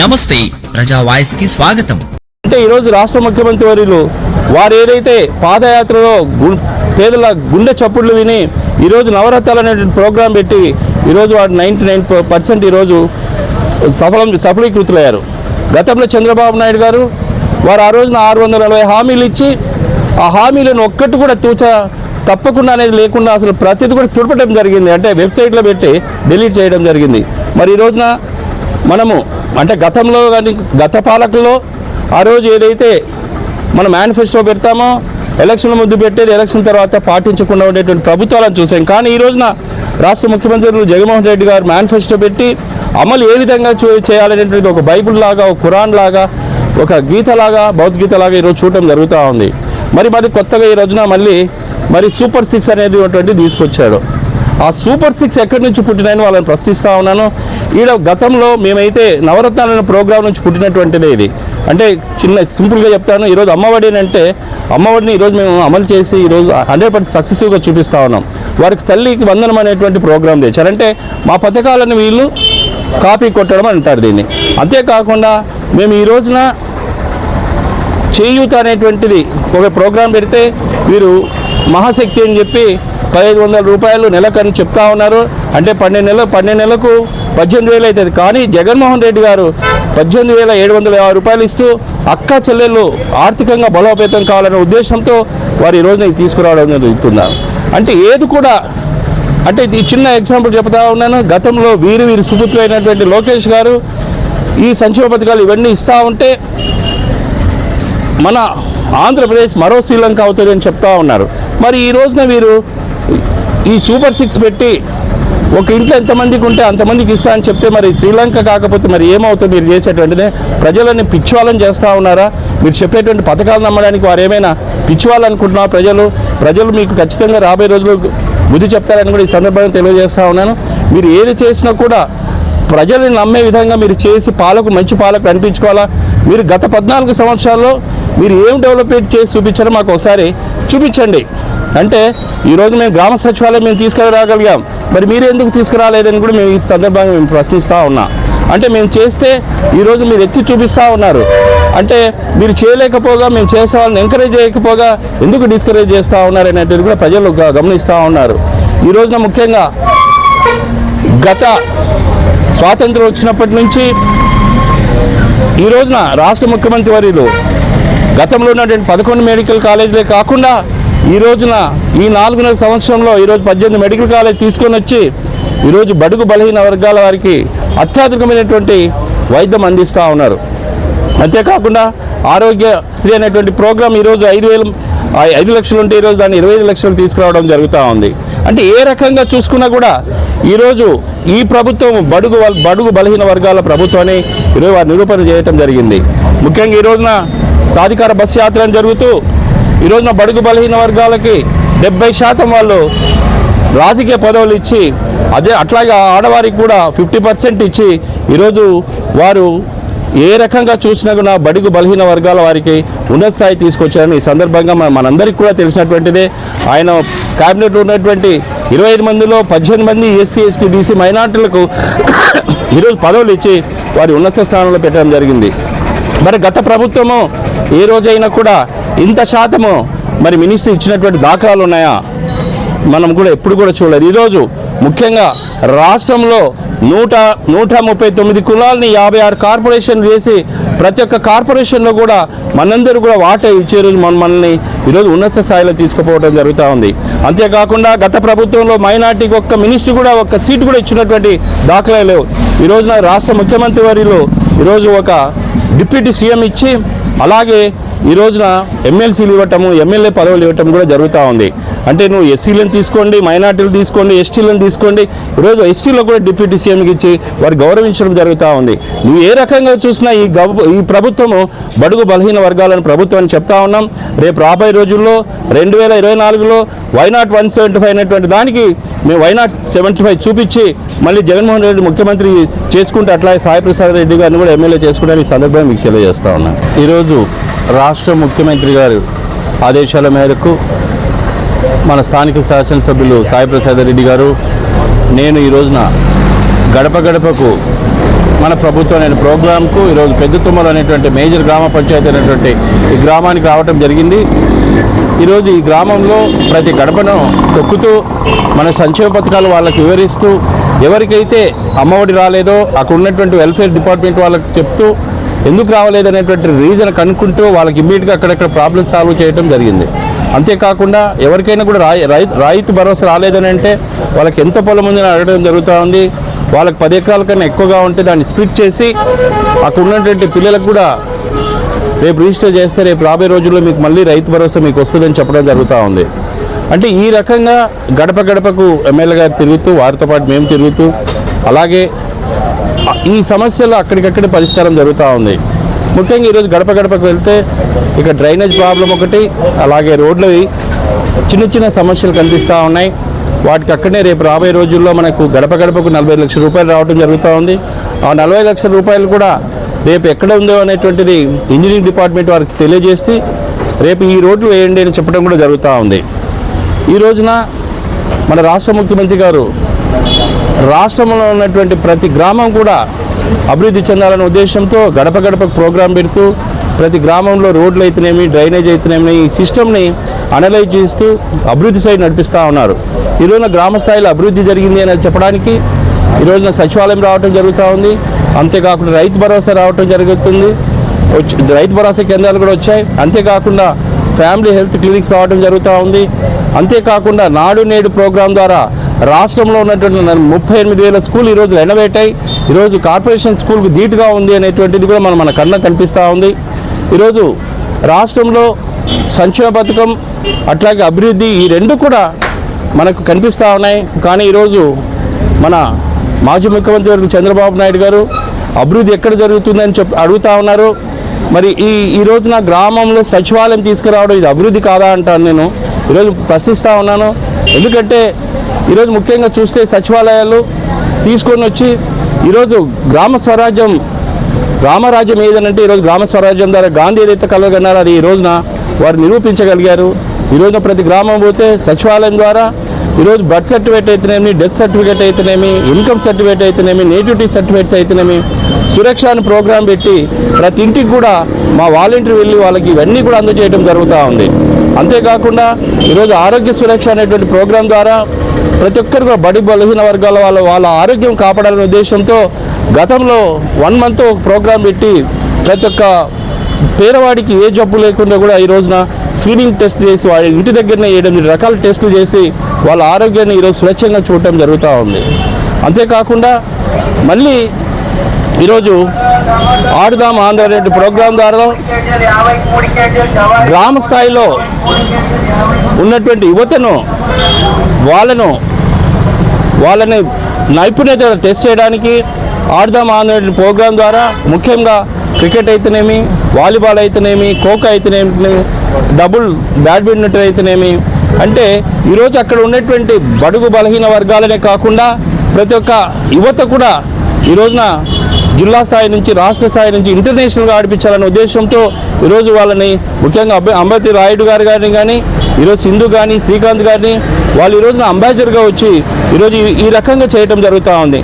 నమస్తే ప్రజా వాయిస్ కి స్వాగతం. అంటే ఈరోజు రాష్ట్ర ముఖ్యమంత్రి వర్యులు వారు ఏదైతే పాదయాత్రలో పేదల గుండె చప్పుళ్ళు విని ఈరోజు నవరత్నాలు అనేటువంటి ప్రోగ్రాం పెట్టి ఈరోజు వారు 99% ఈరోజు సఫలీకృతులయ్యారు. గతంలో చంద్రబాబు నాయుడు గారు వారు ఆ రోజున 640 హామీలు ఇచ్చి ఆ హామీలను ఒక్కటి కూడా తప్పకుండా అనేది లేకుండా అసలు ప్రతిదీ కూడా తుడపడం జరిగింది. అంటే వెబ్సైట్లో పెట్టి డిలీట్ చేయడం జరిగింది. మరి ఈ రోజున మనము అంటే గతంలో కానీ గత పాలకుల్లో ఆ రోజు ఏదైతే మనం మేనిఫెస్టో పెడతామో ఎలక్షన్ల ముందు పెట్టేది ఎలక్షన్ తర్వాత పాటించకుండా ఉండేటువంటి ప్రభుత్వాలను చూసాం. కానీ ఈ రోజున రాష్ట్ర ముఖ్యమంత్రి జగన్మోహన్ రెడ్డి గారు మేనిఫెస్టో పెట్టి అమలు ఏ విధంగా చేయాలనేటువంటి ఒక బైబిల్ లాగా, ఒక ఖురాన్ లాగా, ఒక గీతలాగా, భగవద్గీతలాగా ఈరోజు చూడటం జరుగుతూ ఉంది. మరి కొత్తగా ఈ రోజున మరి సూపర్ 6 అనేది తీసుకొచ్చాడు. ఆ సూపర్ 6 ఎక్కడి నుంచి పుట్టినాయని వాళ్ళని ప్రశ్నిస్తూ ఉన్నాను. ఈడ గతంలో మేమైతే నవరత్నాల ప్రోగ్రాం నుంచి పుట్టినటువంటిదే ఇది. అంటే సింపుల్గా చెప్తాను, ఈరోజు అమ్మఒడి అంటే అమ్మఒడిని ఈరోజు మేము అమలు చేసి ఈరోజు 100% సక్సెసివ్గా చూపిస్తూ ఉన్నాం. వారికి తల్లికి వందనం అనేటువంటి ప్రోగ్రాం తెచ్చారంటే మా పథకాలను వీళ్ళు కాపీ కొట్టడం అంటారు దీన్ని. అంతేకాకుండా మేము ఈ రోజున చేయూత అనేటువంటిది ఒక ప్రోగ్రాం పెడితే వీరు మహాశక్తి అని చెప్పి 1500 రూపాయలు నెలకని చెప్తా ఉన్నారు. అంటే 12 నెలలకు 18,000 అవుతుంది. కానీ జగన్మోహన్ రెడ్డి గారు 18,750 రూపాయలు ఇస్తూ అక్క చెల్లెళ్ళు ఆర్థికంగా బలోపేతం కావాలనే ఉద్దేశంతో వారు ఈ రోజున తీసుకురావడం జరుగుతున్నారు. అంటే ఏది కూడా అంటే ఈ చిన్న ఎగ్జాంపుల్ చెప్తా ఉన్నాను. గతంలో వీరి సుపుత్రులైనటువంటి లోకేష్ గారు ఈ సంక్షేమ పథకాలు ఇవన్నీ ఇస్తూ ఉంటే మన ఆంధ్రప్రదేశ్ మరో శ్రీలంక అవుతుందని చెప్తా ఉన్నారు. మరి ఈ రోజున వీరు ఈ సూపర్ 6 పెట్టి ఒక ఇంట్లో ఎంతమందికి ఉంటే అంతమందికి ఇస్తా అని చెప్తే మరి శ్రీలంక కాకపోతే మరి ఏమవుతుంది? మీరు చేసేటువంటిదే ప్రజలని పిచ్చివాళ్ళని చేస్తూ ఉన్నారా? మీరు చెప్పేటువంటి పథకాలు నమ్మడానికి వారు ఏమైనా పిచ్చివాళ్ళు అనుకుంటున్నా? ప్రజలు మీకు ఖచ్చితంగా రాబోయే రోజులు బుద్ధి చెప్తారని కూడా ఈ సందర్భంగా తెలియజేస్తూ ఉన్నాను. మీరు ఏది చేసినా కూడా ప్రజల్ని నమ్మే విధంగా మీరు చేసి మంచి పాలకు అనిపించుకోవాలా. మీరు గత 14 సంవత్సరాల్లో మీరు ఏం డెవలప్మెంట్ చేసి చూపించారో మాకు ఒకసారి చూపించండి. అంటే ఈరోజు మేము గ్రామ సచివాలయం మేము తీసుకురాగలిగాం, మరి మీరు ఎందుకు తీసుకురాలేదని కూడా మేము ఈ సందర్భంగా మేము ప్రశ్నిస్తూ ఉన్నాం. అంటే మేము చేస్తే ఈరోజు మీరు ఎత్తి చూపిస్తూ ఉన్నారు. అంటే మీరు చేయలేకపోగా మేము చేసే వాళ్ళని ఎంకరేజ్ చేయకపోగా ఎందుకు డిస్కరేజ్ చేస్తూ ఉన్నారు అనేటిది కూడా ప్రజలు గమనిస్తూ ఉన్నారు. ఈ రోజున ముఖ్యంగా గత స్వాతంత్రం వచ్చినప్పటి నుంచి ఈ రోజున రాష్ట్ర ముఖ్యమంత్రి వర్యులు గతంలో ఉన్నటువంటి 11 మెడికల్ కాలేజీలే కాకుండా ఈ రోజున ఈ 4.5 సంవత్సరంలో ఈరోజు 18 మెడికల్ కాలేజ్ తీసుకొని వచ్చి ఈరోజు బడుగు బలహీన వర్గాల వారికి అత్యాధునికమైనటువంటి వైద్యం అందిస్తూ ఉన్నారు. అంతేకాకుండా ఆరోగ్యశ్రీ అనేటువంటి ప్రోగ్రాం ఈరోజు 5 లక్షలు ఉంటే ఈరోజు దాన్ని 25 లక్షలు తీసుకురావడం జరుగుతూ ఉంది. అంటే ఏ రకంగా చూసుకున్నా కూడా ఈరోజు ఈ ప్రభుత్వం బడుగు బలహీన వర్గాల ప్రభుత్వాన్ని ఈరోజు వారు నిరూపణ చేయడం జరిగింది. ముఖ్యంగా ఈ రోజున సాధికార బస్సు యాత్ర జరుగుతూ ఈ రోజున బడుగు బలహీన వర్గాలకి 70% వాళ్ళు రాజకీయ పదవులు ఇచ్చి అట్లాగే ఆడవారికి కూడా 50% ఇచ్చి ఈరోజు వారు ఏ రకంగా చూసినా కూడా బడుగు బలహీన వర్గాల వారికి ఉన్నత స్థాయి తీసుకొచ్చారని ఈ సందర్భంగా మనందరికీ కూడా తెలిసినటువంటిదే. ఆయన క్యాబినెట్లో ఉన్నటువంటి 25 మందిలో 18 మంది ఎస్సీ, ఎస్టీ, బీసీ మైనార్టీలకు ఈరోజు పదవులు ఇచ్చి వారి ఉన్నత స్థానంలో పెట్టడం జరిగింది. మరి గత ప్రభుత్వము ఏ రోజైనా కూడా ఇంత శాతము మరి మినిస్టర్ ఇచ్చినటువంటి దాఖలాలు ఉన్నాయా? మనం కూడా ఎప్పుడు కూడా చూడలేదు. ఈరోజు ముఖ్యంగా రాష్ట్రంలో 139 కులాలని 56 కార్పొరేషన్లు వేసి ప్రతి ఒక్క కార్పొరేషన్లో కూడా మనందరూ కూడా వాటా ఇచ్చే రోజు మనల్ని ఈరోజు ఉన్నత స్థాయిలో తీసుకుపోవడం జరుగుతూ ఉంది. అంతేకాకుండా గత ప్రభుత్వంలో మైనార్టీకి ఒక్క మినిస్టర్ కూడా ఒక్క సీటు కూడా ఇచ్చినటువంటి దాఖలాలు లేవు. ఈ రోజున రాష్ట్ర ముఖ్యమంత్రి వర్యులు ఈరోజు ఒక డిప్యూటీ సీఎం ఇచ్చి అలాగే ఈ రోజున ఎమ్మెల్సీలు ఇవ్వటము, ఎమ్మెల్యే పదవులు ఇవ్వటం కూడా జరుగుతూ ఉంది. అంటే నువ్వు ఎస్సీలను తీసుకోండి, మైనార్టీలు తీసుకోండి, ఎస్టీలను తీసుకోండి, ఈరోజు ఎస్టీలో కూడా డిప్యూటీ సీఎంకి ఇచ్చి వారు గౌరవించడం జరుగుతూ ఉంది. నువ్వు ఏ రకంగా చూసినా ఈ ప్రభుత్వము బడుగు బలహీన వర్గాలను ప్రభుత్వం అని చెప్తా ఉన్నాం. రేపు రాబోయే రోజుల్లో 2024లో వైనాట్ 175 అనేటువంటి దానికి మేము వైనాట్ 75 చూపించి మళ్ళీ జగన్మోహన్ రెడ్డి ముఖ్యమంత్రి చేసుకుంటే అట్లాగే సాయిప్రసాద్ రెడ్డి గారిని కూడా ఎమ్మెల్యే చేసుకుంటే ఈ సందర్భంగా మీకు తెలియజేస్తా ఉన్నాను. ఈరోజు రాష్ట్ర ముఖ్యమంత్రి గారు ఆదేశాల మేరకు మన స్థానిక శాసనసభ్యులు సాయిప్రసాద్ రెడ్డి గారు నేను ఈ రోజున గడప గడపకు మన ప్రభుత్వం అనే ప్రోగ్రాంకు ఈరోజు పెద్ద తుమ్మల అనేటువంటి మేజర్ గ్రామ పంచాయతీ అనేటువంటి ఈ గ్రామానికి రావటం జరిగింది. ఈరోజు ఈ గ్రామంలో ప్రతి గడపను తొక్కుతూ మన సంక్షేమ పథకాలు వాళ్ళకి వివరిస్తూ ఎవరికైతే అమ్మఒడి రాలేదో అక్కడ ఉన్నటువంటి వెల్ఫేర్ డిపార్ట్మెంట్ వాళ్ళకి చెప్తూ ఎందుకు రావలేదనేటువంటి రీజన్ కనుక్కుంటూ వాళ్ళకి ఇమ్మీడియట్గా అక్కడక్కడ ప్రాబ్లమ్ సాల్వ్ చేయడం జరిగింది. అంతేకాకుండా ఎవరికైనా కూడా రైతు భరోసా రాలేదని అంటే వాళ్ళకి ఎంత పొలం ఉందని అడగడం జరుగుతూ ఉంది. వాళ్ళకి 10 ఎకరాల కన్నా ఎక్కువగా ఉంటే దాన్ని స్ప్లిట్ చేసి అక్కడ ఉన్నటువంటి పిల్లలకు కూడా రేపు రిజిస్టర్ చేస్తే రేపు రాబోయే రోజుల్లో మీకు మళ్ళీ రైతు భరోసా మీకు వస్తుందని చెప్పడం జరుగుతూ ఉంది. అంటే ఈ రకంగా గడప గడపకు ఎమ్మెల్యే గారు తిరుగుతూ వారితో పాటు మేము తిరుగుతూ అలాగే ఈ సమస్యలు అక్కడికక్కడే పరిష్కారం జరుగుతూ ఉంది. ముఖ్యంగా ఈరోజు గడప గడపకు వెళ్తే ఇక డ్రైనేజ్ ప్రాబ్లం ఒకటి, అలాగే రోడ్లు చిన్న చిన్న సమస్యలు కనిపిస్తూ ఉన్నాయి. వాటికి అక్కడనే రేపు రాబోయే రోజుల్లో మనకు గడప గడపకు 40 లక్షల రూపాయలు రావడం జరుగుతూ ఉంది. ఆ 40 లక్షల రూపాయలు కూడా రేపు ఎక్కడ ఉందో అనేటువంటిది ఇంజనీరింగ్ డిపార్ట్మెంట్ వారికి తెలియజేసి రేపు ఈ రోడ్లు వేయండి అని చెప్పడం కూడా జరుగుతూ ఉంది. ఈ రోజున మన రాష్ట్ర ముఖ్యమంత్రి గారు రాష్ట్రంలో ఉన్నటువంటి ప్రతి గ్రామం కూడా అభివృద్ధి చెందాలనే ఉద్దేశంతో గడప గడపకు ప్రోగ్రాం పెడుతూ ప్రతి గ్రామంలో రోడ్లు అయితేనేమి డ్రైనేజ్ అయితేనేమి ఈ సిస్టమ్ని అనలైజ్ చేస్తూ అభివృద్ధి సైడ్ నడిపిస్తూ ఉన్నారు. ఈ రోజున గ్రామ స్థాయిలో అభివృద్ధి జరిగింది అని చెప్పడానికి ఈ రోజున సచివాలయం రావడం జరుగుతూ ఉంది. అంతేకాకుండా రైతు భరోసా రావడం జరుగుతుంది. రైతు భరోసా కేంద్రాలు కూడా వచ్చాయి. అంతేకాకుండా ఫ్యామిలీ హెల్త్ క్లినిక్స్ రావడం జరుగుతూ ఉంది. అంతేకాకుండా నాడు నేడు ప్రోగ్రాం ద్వారా రాష్ట్రంలో ఉన్నటువంటి 38,000 స్కూల్ ఈరోజు రెనోవేట్ అయ్యి ఈరోజు కార్పొరేషన్ స్కూల్కు ధీటుగా ఉంది అనేటువంటిది కూడా మన కళ్ళ కనిపిస్తూ ఉంది. ఈరోజు రాష్ట్రంలో సంక్షేమ పథకం అట్లాగే అభివృద్ధి ఈ రెండు కూడా మనకు కనిపిస్తూ ఉన్నాయి. కానీ ఈరోజు మన మాజీ ముఖ్యమంత్రి వర్గ చంద్రబాబు నాయుడు గారు అభివృద్ధి ఎక్కడ జరుగుతుందని అడుగుతూ ఉన్నారు. మరి ఈ రోజున గ్రామంలో సచివాలయం తీసుకురావడం ఇది అభివృద్ధి కాదా అంటాను నేను ఈరోజు ప్రశ్నిస్తూ ఉన్నాను. ఎందుకంటే ఈరోజు ముఖ్యంగా చూస్తే సచివాలయాలు తీసుకొని వచ్చి ఈరోజు గ్రామరాజ్యం ఏదనంటే ఈరోజు గ్రామ స్వరాజ్యం ద్వారా గాంధీ ఏదైతే కలగన్నారో అది ఈ రోజున వారు నిరూపించగలిగారు. ఈ రోజున ప్రతి గ్రామం పోతే సచివాలయం ద్వారా ఈరోజు బర్త్ సర్టిఫికేట్ అయితేనేమి, డెత్ సర్టిఫికేట్ అయితేనేమి, ఇన్కమ్ సర్టిఫికేట్ అయితేనేమి, నేటివిటీ సర్టిఫికేట్స్ అయితేనేమి, సురక్ష అని ప్రోగ్రాం పెట్టి ప్రతి ఇంటికి కూడా మా వాలంటీర్ వెళ్ళి వాళ్ళకి ఇవన్నీ కూడా అందజేయడం జరుగుతూ ఉంది. అంతేకాకుండా ఈరోజు ఆరోగ్య సురక్ష అనేటువంటి ప్రోగ్రాం ద్వారా ప్రతి ఒక్కరు కూడా బడి బలహీన వర్గాల వాళ్ళ ఆరోగ్యం కాపాడాలనే ఉద్దేశంతో గతంలో 1 మంత్ ఒక ప్రోగ్రాం పెట్టి ప్రతి ఒక్క పేదవాడికి ఏ జబ్బు లేకుండా కూడా ఈ రోజున స్క్రీనింగ్ టెస్ట్ చేసి వాళ్ళ ఇంటి దగ్గరనే 7 రకాల టెస్టులు చేసి వాళ్ళ ఆరోగ్యాన్ని ఈరోజు సురక్షంగా చూడటం జరుగుతూ ఉంది. అంతేకాకుండా మళ్ళీ ఈరోజు ఆడుదాం ఆంధ్ర అనే ప్రోగ్రాం ద్వారా గ్రామ స్థాయిలో ఉన్నటువంటి యువతను వాళ్ళని నైపుణ్యత టెస్ట్ చేయడానికి ఆడుదాం ఆంధ్ర ప్రోగ్రాం ద్వారా ముఖ్యంగా క్రికెట్ అయితేనేమి, వాలీబాల్ అయితేనేమి, ఖోఖో అయితేనేమి, బ్యాడ్మింటన్ అయితేనేమి అంటే ఈరోజు అక్కడ ఉన్నటువంటి బడుగు బలహీన వర్గాలనే కాకుండా ప్రతి ఒక్క యువత కూడా ఈ రోజున జిల్లా స్థాయి నుంచి రాష్ట్ర స్థాయి నుంచి ఇంటర్నేషనల్గా ఆడిపించాలనే ఉద్దేశంతో ఈరోజు వాళ్ళని ముఖ్యంగా అంబటి రాయుడు గారిని కానీ ఈరోజు సింధు కానీ శ్రీకాంత్ గారిని వాళ్ళు ఈ రోజున అంబాసిడర్గా వచ్చి ఈరోజు ఈ రకంగా చేయటం జరుగుతూ ఉంది.